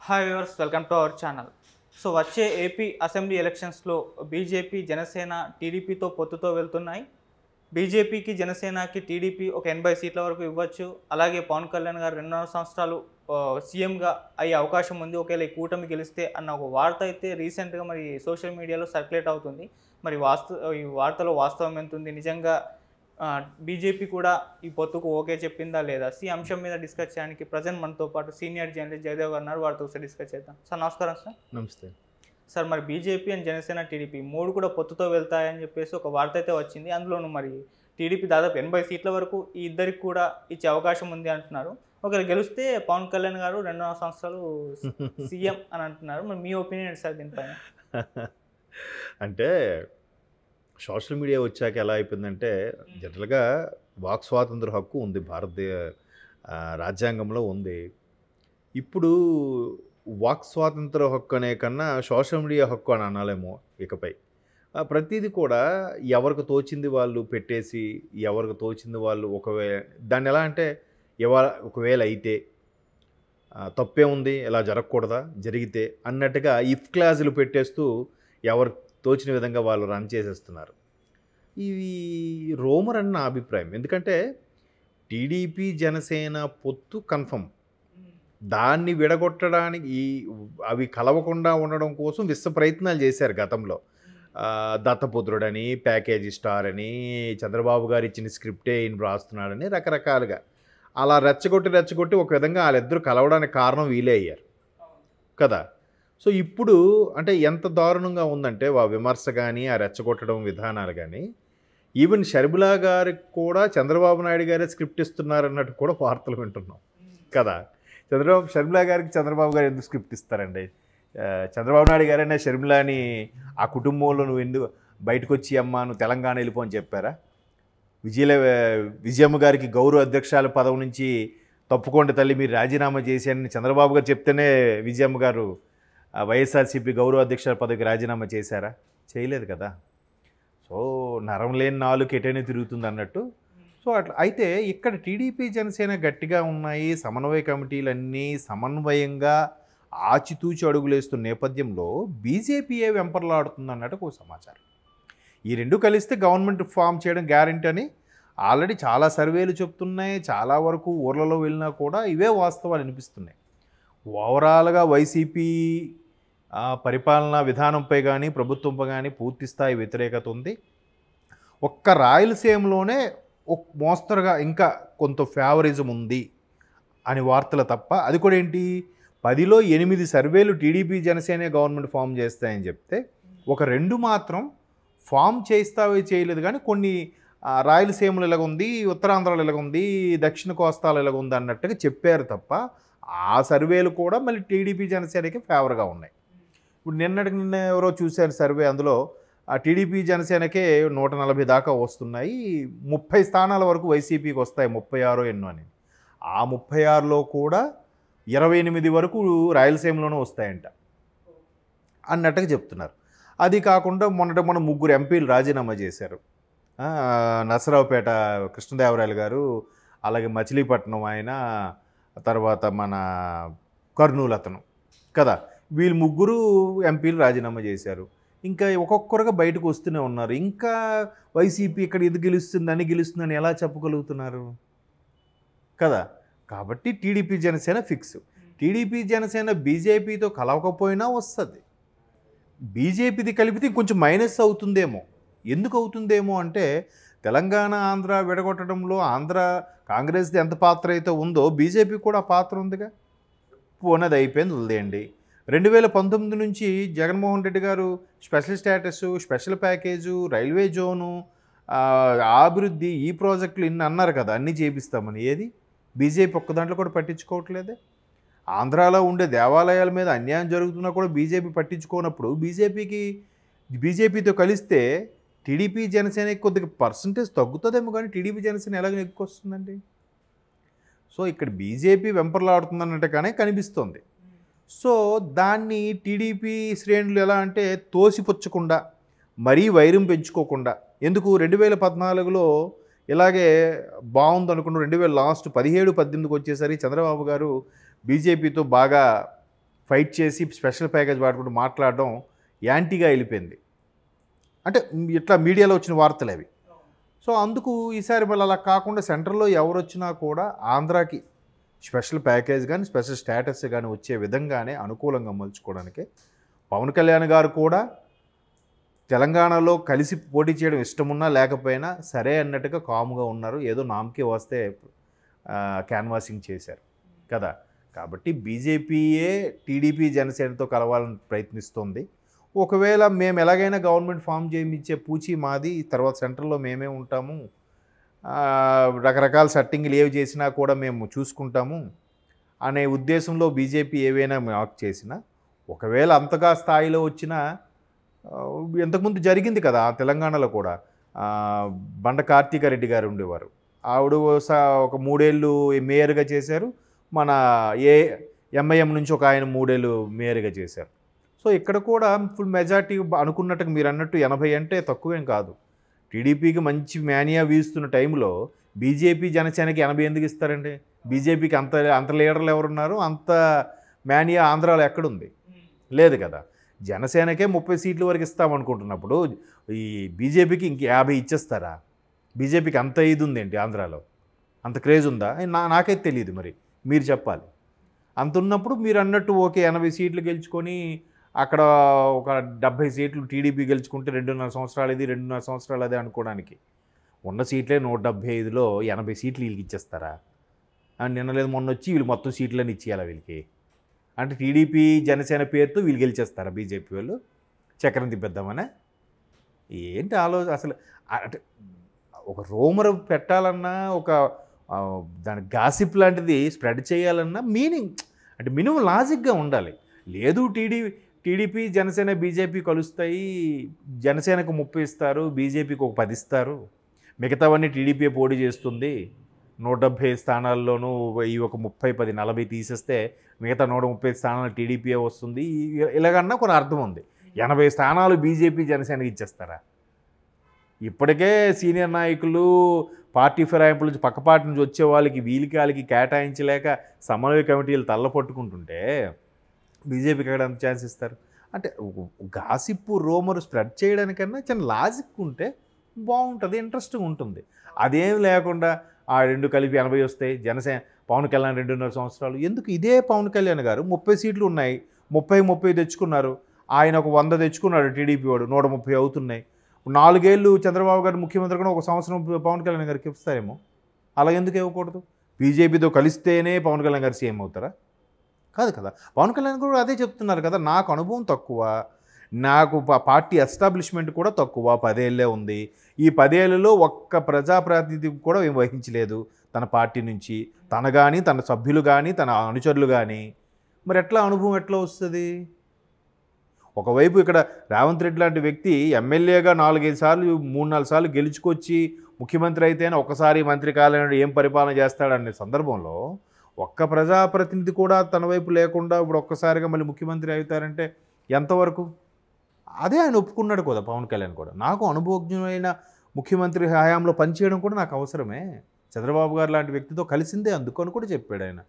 Hi viewers, welcome to our channel. So వచ్చే AP assembly ఎలక్షన్స్లో BJP Janasena టీడీపీతో పొత్తుతో వెళ్తున్నాయి. బీజేపీకి జనసేనకి టీడీపీ ఒక 80 సీట్ల వరకు ఇవ్వచ్చు. అలాగే పవన్ కళ్యాణ్ గారు 2.5 సంవత్సరాలు సీఎంగా అయ్యే అవకాశం ఉంది ఒకవేళ ఈ కూటమి గెలిస్తే అన్న ఒక వార్త అయితే రీసెంట్గా మరి సోషల్ మీడియాలో సర్క్యులేట్ అవుతుంది. మరి ఈ వార్తలో వాస్తవం ఎంత ఉంది, నిజంగా బీజేపీ కూడా ఈ పొత్తుకు ఓకే చెప్పిందా లేదా, ఈ అంశం మీద డిస్కస్ చేయడానికి ప్రజెంట్ మనతో పాటు సీనియర్ జర్నలిస్ట్ జయదేవ్ గారు ఉన్నారు. వారితో ఒకసారి డిస్కస్ చేద్దాం. సార్ నమస్కారం. సార్ నమస్తే సార్, మరి బీజేపీ అండ్ జనసేన టీడీపీ మూడు కూడా పొత్తుతో వెళ్తాయని చెప్పేసి ఒక వార్త అయితే వచ్చింది. అందులోనూ మరి టీడీపీ దాదాపు 80 సీట్ల వరకు ఈ ఇద్దరికి కూడా ఇచ్చే అవకాశం ఉంది అంటున్నారు. ఒకవేళ గెలిస్తే పవన్ కళ్యాణ్ గారు 2.5 సంవత్సరాలు సీఎం అని అంటున్నారు. మరి మీ ఒపీనియన్ ఏంటి సార్ దీనిపైన? అంటే సోషల్ మీడియా వచ్చాక ఎలా అయిపోయిందంటే జనరల్గా వాక్ స్వాతంత్ర హక్కు ఉంది భారతీయ రాజ్యాంగంలో ఉంది. ఇప్పుడు వాక్ స్వాతంత్ర హక్కు అనే కన్నా సోషల్ మీడియా హక్కు అని అనాలేమో ఇకపై. ప్రతిదీ కూడా ఎవరికి తోచింది వాళ్ళు పెట్టేసి ఎవరికి తోచింది వాళ్ళు దాన్ని ఎలా అంటే ఒకవేళ అయితే తప్పే ఉంది, ఇలా జరగకూడదా, జరిగితే అన్నట్టుగా ఇఫ్ క్లాజులు పెట్టేస్తూ ఎవరు తోచిన విధంగా వాళ్ళు రన్ చేసేస్తున్నారు. ఇవి రోమర్ అని నా అభిప్రాయం. ఎందుకంటే టీడీపీ జనసేన పొత్తు కన్ఫర్మ్. దాన్ని విడగొట్టడానికి అవి కలవకుండా ఉండడం కోసం విశ్వ ప్రయత్నాలు చేశారు గతంలో. దత్తపుత్రుడని, ప్యాకేజీ స్టార్ అని, చంద్రబాబు గారు ఇచ్చిన స్క్రిప్టే ఈయన రాస్తున్నాడని రకరకాలుగా అలా రెచ్చగొట్టి ఒక విధంగా వాళ్ళిద్దరూ కలవడానికి కారణం వీలే అయ్యారు కదా. సో ఇప్పుడు అంటే ఎంత దారుణంగా ఉందంటే విమర్శ కానీ ఆ రెచ్చగొట్టడం విధానాలు కానీ, ఈవెన్ షర్మిలా గారికి కూడా చంద్రబాబు నాయుడు గారే స్క్రిప్ట్ ఇస్తున్నారన్నట్టు కూడా వార్తలు వింటున్నాం కదా. షర్మిలా గారికి చంద్రబాబు గారు ఎందుకు స్క్రిప్ట్ ఇస్తారండి? చంద్రబాబు నాయుడు గారైనా షర్మిలాని ఆ కుటుంబంలో నువ్వు ఎందుకు బయటకు వచ్చి అమ్మా నువ్వు తెలంగాణ వెళ్ళిపో అని చెప్పారా? విజయమ్మ గారికి గౌరవ అధ్యక్షురాల పదవి నుంచి తప్పుకోండి తల్లి, మీరు రాజీనామా చేశారని చంద్రబాబు గారు చెప్తేనే విజయమ్మ గారు వైఎస్ఆర్సీపీ గౌరవ అధ్యక్షుల పదవికి రాజీనామా చేశారా? చేయలేదు కదా. సో నరం లేని నాలుగు ఎటైనా తిరుగుతుంది అన్నట్టు. సో అట్లా అయితే ఇక్కడ టీడీపీ జనసేన గట్టిగా ఉన్నాయి. సమన్వయ కమిటీలన్నీ సమన్వయంగా ఆచితూచి అడుగులేస్తున్న నేపథ్యంలో బీజేపీయే వెంపర్లాడుతుంది అన్నట్టు ఒక సమాచారం. ఈ రెండు కలిస్తే గవర్నమెంట్ ఫామ్ చేయడం గ్యారెంటీ అని ఆల్రెడీ చాలా సర్వేలు చెప్తున్నాయి. చాలా వరకు ఊర్లలో వెళ్ళినా కూడా ఇవే వాస్తవాలు అనిపిస్తున్నాయి. ఓవరాల్గా వైసీపీ పరిపాలనా విధానంపై కానీ ప్రభుత్వంపై కానీ పూర్తి స్థాయి వ్యతిరేకత ఉంది. ఒక్క రాయలసీమలోనే మోస్తరుగా ఇంకా కొంత ఫేవరిజం ఉంది అని వార్తలు తప్ప, అది కూడా ఏంటి 10లో 8 సర్వేలు టీడీపీ జనసేనే గవర్నమెంట్ ఫామ్ చేస్తాయని చెప్తే ఒక 2 మాత్రం ఫామ్ చేస్తావే చేయలేదు. కానీ కొన్ని రాయలసీమలు ఇలాగ ఉంది, ఉత్తరాంధ్రలో ఇలాగ ఉంది, దక్షిణ కోస్తాలు ఇలాగ ఉంది అన్నట్టుగా చెప్పారు తప్ప ఆ సర్వేలు కూడా మళ్ళీ టీడీపీ జనసేనకి ఫేవర్గా ఉన్నాయి. ఇప్పుడు నిన్న ఎవరో చూశారు సర్వే, అందులో ఆ టీడీపీ జనసేనకే 140 దాకా వస్తున్నాయి, 30 స్థానాల వరకు వైసీపీకి వస్తాయి, 36 ఎన్నో అని. ఆ 36లో కూడా 28 వరకు రాయలసీమలోనే వస్తాయంట అన్నట్టుగా చెప్తున్నారు. అది కాకుండా మొన్న 3 ఎంపీలు రాజీనామా చేశారు. నరసరావుపేట కృష్ణదేవరాయలు గారు, అలాగే మచిలీపట్నం ఆయన, తర్వాత మన కర్నూలు అతను కదా, వీళ్ళు 3 ఎంపీలు రాజీనామా చేశారు. ఇంకా ఒక్కొక్కరుగా బయటకు వస్తూనే ఉన్నారు. ఇంకా వైసీపీ ఇక్కడ ఇది గెలుస్తుందని గెలుస్తుందని ఎలా చెప్పగలుగుతున్నారు కదా. కాబట్టి TDP Janasena fix. TDP Janasena బీజేపీతో కలవకపోయినా వస్తుంది. బీజేపీది కలిపితే కొంచెం మైనస్ అవుతుందేమో. ఎందుకు అవుతుందేమో అంటే తెలంగాణ ఆంధ్ర విడగొట్టడంలో ఆంధ్ర కాంగ్రెస్ది ఎంత పాత్ర అయితే ఉందో బీజేపీ కూడా పాత్ర ఉందిగా. పోనది అయిపోయింది, వదిలేయండి. 2019 నుంచి జగన్మోహన్ రెడ్డి గారు special status, special package, railway zone, అభివృద్ధి, ఈ ప్రాజెక్టులు ఇన్ని అన్నారు కదా, అన్నీ చేపిస్తామని. ఏది బీజేపీ ఒక్క దాంట్లో కూడా పట్టించుకోవట్లేదే. ఆంధ్రాలో ఉండే దేవాలయాల మీద అన్యాయం జరుగుతున్నా కూడా బీజేపీ పట్టించుకోనప్పుడు బీజేపీతో కలిస్తే టీడీపీ జనసేనకి కొద్దిగా పర్సంటేజ్ తగ్గుతుందేమో, కానీ టీడీపీ జనసేన ఎలాగ ఎక్కువస్తుందండి. సో ఇక్కడ బీజేపీ వెంపర్లాడుతుందన్నట్టుగానే కనిపిస్తుంది. సో దాన్ని టీడీపీ శ్రేణులు ఎలా అంటే తోసిపుచ్చకుండా, మరీ వైరం పెంచుకోకుండా, ఎందుకు 2014లో ఇలాగే బాగుంది అనుకున్న 2017-18 వచ్చేసరికి చంద్రబాబు గారు బీజేపీతో బాగా ఫైట్ చేసి స్పెషల్ ప్యాకేజ్ వాడుకుంటూ మాట్లాడడం యాంటీగా వెళ్ళిపోయింది. అంటే ఇట్లా మీడియాలో వచ్చిన వార్తలు అవి. సో అందుకు ఈసారి మళ్ళీ అలా కాకుండా సెంట్రల్లో ఎవరు వచ్చినా కూడా ఆంధ్రాకి స్పెషల్ ప్యాకేజ్ కానీ స్పెషల్ స్టేటస్ కానీ వచ్చే విధంగానే అనుకూలంగా మలుచుకోవడానికి పవన్ కళ్యాణ్ గారు కూడా తెలంగాణలో కలిసి పోటీ చేయడం ఇష్టమున్నా లేకపోయినా సరే అన్నట్టుగా కామ్గా ఉన్నారు. ఏదో నామకే వస్తే క్యాన్వాసింగ్ చేశారు కదా. కాబట్టి బీజేపీయే టీడీపీ జనసేనతో కలవాలని ప్రయత్నిస్తోంది. ఒకవేళ మేము ఎలాగైనా గవర్నమెంట్ ఫామ్ చేయించే పూచి మాది, తర్వాత సెంట్రల్లో మేమే ఉంటాము, రకరకాల సెట్టింగ్లు ఏవి చేసినా కూడా మేము చూసుకుంటాము అనే ఉద్దేశంలో బీజేపీ ఏవైనా మాకు చేసినా, ఒకవేళ అంతగా స్థాయిలో వచ్చినా ఇంతకుముందు జరిగింది కదా తెలంగాణలో కూడా. బండ కార్తీకారెడ్డి గారు ఉండేవారు, ఆవిడ ఒక 3 ఏళ్ళు మేయర్గా చేశారు. మన ఎంఐఎం నుంచి ఒక ఆయన 3 ఏళ్ళు మేయర్గా చేశారు. సో ఇక్కడ కూడా ఫుల్ మెజార్టీ అనుకున్నట్టుగా మీరు అన్నట్టు 80 అంటే తక్కువేం కాదు. టీడీపీకి మంచి మేనియా వీస్తున్న టైంలో బీజేపీ జనసేనకి 80 ఎందుకు ఇస్తారండి? బీజేపీకి అంత లీడర్లు ఎవరున్నారు? అంత మేనియా ఆంధ్రాలో ఎక్కడుంది? లేదు కదా. జనసేనకే 30 సీట్ల వరకు ఇస్తామనుకుంటున్నప్పుడు ఈ బీజేపీకి ఇంక 50 ఇచ్చేస్తారా? బీజేపీకి అంత ఇది ఉందేంటి ఆంధ్రాలో? అంత క్రేజ్ ఉందా? నాకైతే తెలియదు, మరి మీరు చెప్పాలి. అంత ఉన్నప్పుడు మీరు అన్నట్టు ఓకే 80 సీట్లు గెలుచుకొని అక్కడ ఒక 70 సీట్లు టీడీపీ గెలుచుకుంటే 2.5 సంవత్సరాలు ఇది 2.5 సంవత్సరాలు అదే అనుకోవడానికి ఉన్న సీట్లే 175లో 80 సీట్లు వీళ్ళకి ఇచ్చేస్తారా? నిన్న లేదు మొన్న వచ్చి వీళ్ళు మొత్తం సీట్లని ఇచ్చేయాలా వీళ్ళకి? అంటే టీడీపీ జనసేన పేరుతో వీళ్ళు గెలిచేస్తారా బీజేపీ వాళ్ళు? చక్రం తిప్పేద్దామనే ఏంటి ఆలోచన అసలు? అంటే ఒక రూమర్ పెట్టాలన్నా, ఒక దాని గాసిప్ లాంటిది స్ప్రెడ్ చేయాలన్నా మీనింగ్ అంటే మినిమం లాజిక్గా ఉండాలి. లేదు టీడీపీ జనసేన బీజేపీ కలుస్తాయి, జనసేనకు 30 ఇస్తారు, బీజేపీకి ఒక 10 ఇస్తారు, మిగతావన్నీ టీడీపీ పోటీ చేస్తుంది, 170 స్థానాల్లోనూ ఈ ఒక 30, 10, 40 తీసేస్తే మిగతా 130 స్థానాలు టీడీపీ వస్తుంది, ఇలాగన్నా కొన్ని అర్థం ఉంది. 80 స్థానాలు బీజేపీ జనసేనకి ఇచ్చేస్తారా? ఇప్పటికే సీనియర్ నాయకులు పార్టీ ఫిరాయింపుల నుంచి పక్కపాటి నుంచి వచ్చే వాళ్ళకి కేటాయించలేక సమన్వయ కమిటీలు తల్లపట్టుకుంటుంటే బీజేపీకి ఎక్కడ అంత ఛాన్స్ ఇస్తారు? అంటే గాసిప్పు రూమర్ స్ప్రెడ్ చేయడానికన్నా చిన్న లాజిక్ ఉంటే బాగుంటుంది, ఇంట్రెస్టింగ్ ఉంటుంది. అదేం లేకుండా ఆ 2 కలిపి 80 వస్తాయి, జనసేన పవన్ కళ్యాణ్ 2.5 సంవత్సరాలు ఎందుకు? ఇదే పవన్ కళ్యాణ్ గారు 30 సీట్లు ఉన్నాయి, 30 తెచ్చుకున్నారు, ఆయన ఒక 100 తెచ్చుకున్నాడు, టీడీపీ వాడు 130 అవుతున్నాయి. 4 ఏళ్ళు చంద్రబాబు గారు ముఖ్యమంత్రి కూడా ఒక సంవత్సరం పవన్ కళ్యాణ్ గారికి ఇస్తారేమో, అలా ఎందుకు ఇవ్వకూడదు? బీజేపీతో కలిస్తేనే పవన్ కళ్యాణ్ గారు సీఎం అవుతారా? కాదు కదా. పవన్ కళ్యాణ్ కూడా అదే చెప్తున్నారు కదా, నాకు అనుభవం తక్కువ, నాకు పార్టీ ఎస్టాబ్లిష్మెంట్ కూడా తక్కువ, 10 ఏళ్ళే ఉంది, ఈ 10 ఏళ్ళలో ఒక్క ప్రజాప్రాతినిధ్యం కూడా ఏం వహించలేదు తన పార్టీ నుంచి, తన కానీ తన సభ్యులు కానీ తన అనుచరులు కానీ. మరి ఎట్లా అనుభవం ఎట్లా వస్తుంది? ఒకవైపు ఇక్కడ రేవంత్ రెడ్డి లాంటి వ్యక్తి ఎమ్మెల్యేగా 4-5 సార్లు 3-4 సార్లు గెలుచుకొచ్చి ముఖ్యమంత్రి అయితేనే ఒకసారి మంత్రి కాలేనాడు ఏం పరిపాలన చేస్తాడనే సందర్భంలో ఒక్క ప్రజాప్రతినిధి కూడా తన వైపు లేకుండా ఇప్పుడు ఒక్కసారిగా మళ్ళీ ముఖ్యమంత్రి అవుతారంటే ఎంతవరకు? అదే ఆయన ఒప్పుకున్నాడు కదా పవన్ కళ్యాణ్ కూడా, నాకు అనుభవజ్ఞమైన ముఖ్యమంత్రి హయాంలో పనిచేయడం కూడా నాకు అవసరమే, చంద్రబాబు గారు లాంటి వ్యక్తితో కలిసిందే అందుకు అని కూడా చెప్పాడు ఆయన.